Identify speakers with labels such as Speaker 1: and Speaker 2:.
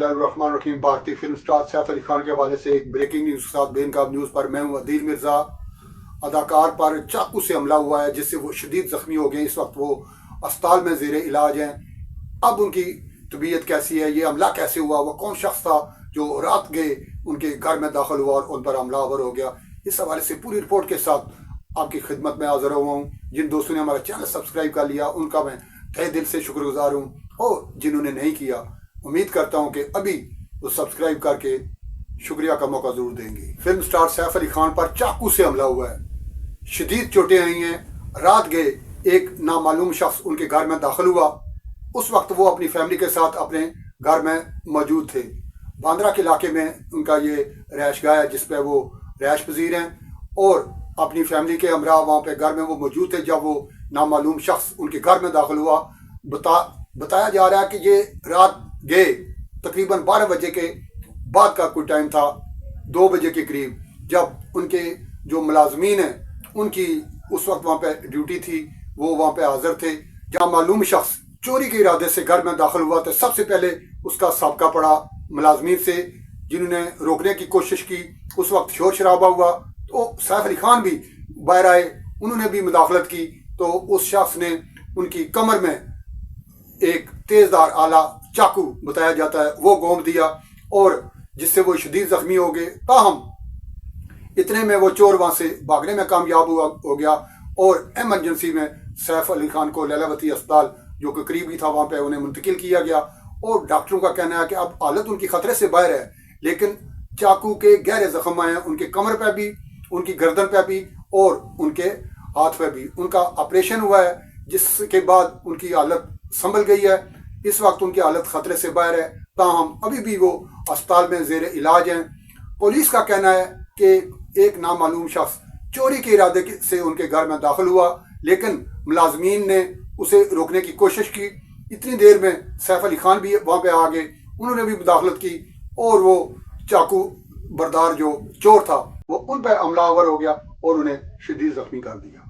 Speaker 1: बिस्मिल्लाहिर्रहमानिर्रहीम। भारतीय film star Saif Ali Khan के हवाले से एक ब्रेकिंग न्यूज के साथ बेनकाब न्यूज पर मैं हूं अदील मिर्जा। अदाकार पर चाकू से हमला हुआ है जिससे वो शदीद जख्मी हो गए। इस वक्त वो अस्पताल में जेर इलाज हैं। अब उनकी तबीयत कैसी है, ये हमला कैसे हुआ, वो कौन शख्स था जो रात गए उनके घर में दाखिल हुआ और उन पर हमलावर हो गया, इस हवाले से पूरी रिपोर्ट के साथ आपकी खिदमत में हाजिर हुआ हूँ। जिन दोस्तों ने हमारा चैनल सब्सक्राइब कर लिया उनका मैं तहे दिल से शुक्रगुजार हूँ, और जिन्होंने नहीं किया उम्मीद करता हूँ कि अभी वो सब्सक्राइब करके शुक्रिया का मौका जरूर देंगे। फिल्म स्टार सैफ अली खान पर चाकू से हमला हुआ है, शदीद चोटें आई हैं। रात गए एक नामालूम शख्स उनके घर में दाखिल हुआ। उस वक्त वो अपनी फैमिली के साथ अपने घर में मौजूद थे। बांद्रा के इलाके में उनका ये रहायशगाह है जिस पे वो रहायश पजीर हैं, और अपनी फैमिली के हमरा वहाँ पे घर में वो मौजूद थे जब वो नामालूम शख्स उनके घर में दाखिल हुआ। बताया जा रहा है कि ये रात गए तकरीबन 12 बजे के बाद का कोई टाइम था, 2 बजे के करीब, जब उनके जो मुलाजमीन हैं उनकी उस वक्त वहाँ पे ड्यूटी थी, वो वहाँ पे हाजिर थे। जहाँ मालूम शख्स चोरी के इरादे से घर में दाखिल हुआ तो सबसे पहले उसका साबका पड़ा मुलाजमीन से, जिन्होंने रोकने की कोशिश की। उस वक्त शोर शराबा हुआ तो सैफ अली खान भी बाहर आए, उन्होंने भी मुदाखलत की। तो उस शख्स ने उनकी कमर में एक तेजदार आला चाकू बताया जाता है वो गोम दिया, और जिससे वो शदीद जख्मी हो गए। ताहम इतने में वो चोर वहां से भागने में कामयाब हो गया, और एमरजेंसी में सैफ अली खान को लैलावती अस्पताल जो कि करीबी था वहां पे उन्हें मुंतकिल किया गया। और डॉक्टरों का कहना है कि अब हालत उनकी खतरे से बाहर है, लेकिन चाकू के गहरे जख्म आए हैं उनके कमर पे भी, उनकी गर्दन पे भी और उनके हाथ पे भी। उनका ऑपरेशन हुआ है जिसके बाद उनकी हालत संभल गई है। इस वक्त उनकी हालत खतरे से बाहर है, ताहम अभी भी वो अस्पताल में जेर इलाज हैं। पुलिस का कहना है कि एक नामालूम शख्स चोरी के इरादे से उनके घर में दाखिल हुआ, लेकिन मुलाजमीन ने उसे रोकने की कोशिश की। इतनी देर में सैफ अली खान भी वहाँ पे आ गए, उन्होंने भी मुदाखलत की, और वो चाकू बरदार जो चोर था वो उन पर हमलावर हो गया और उन्हें शदीद जख्मी कर दिया।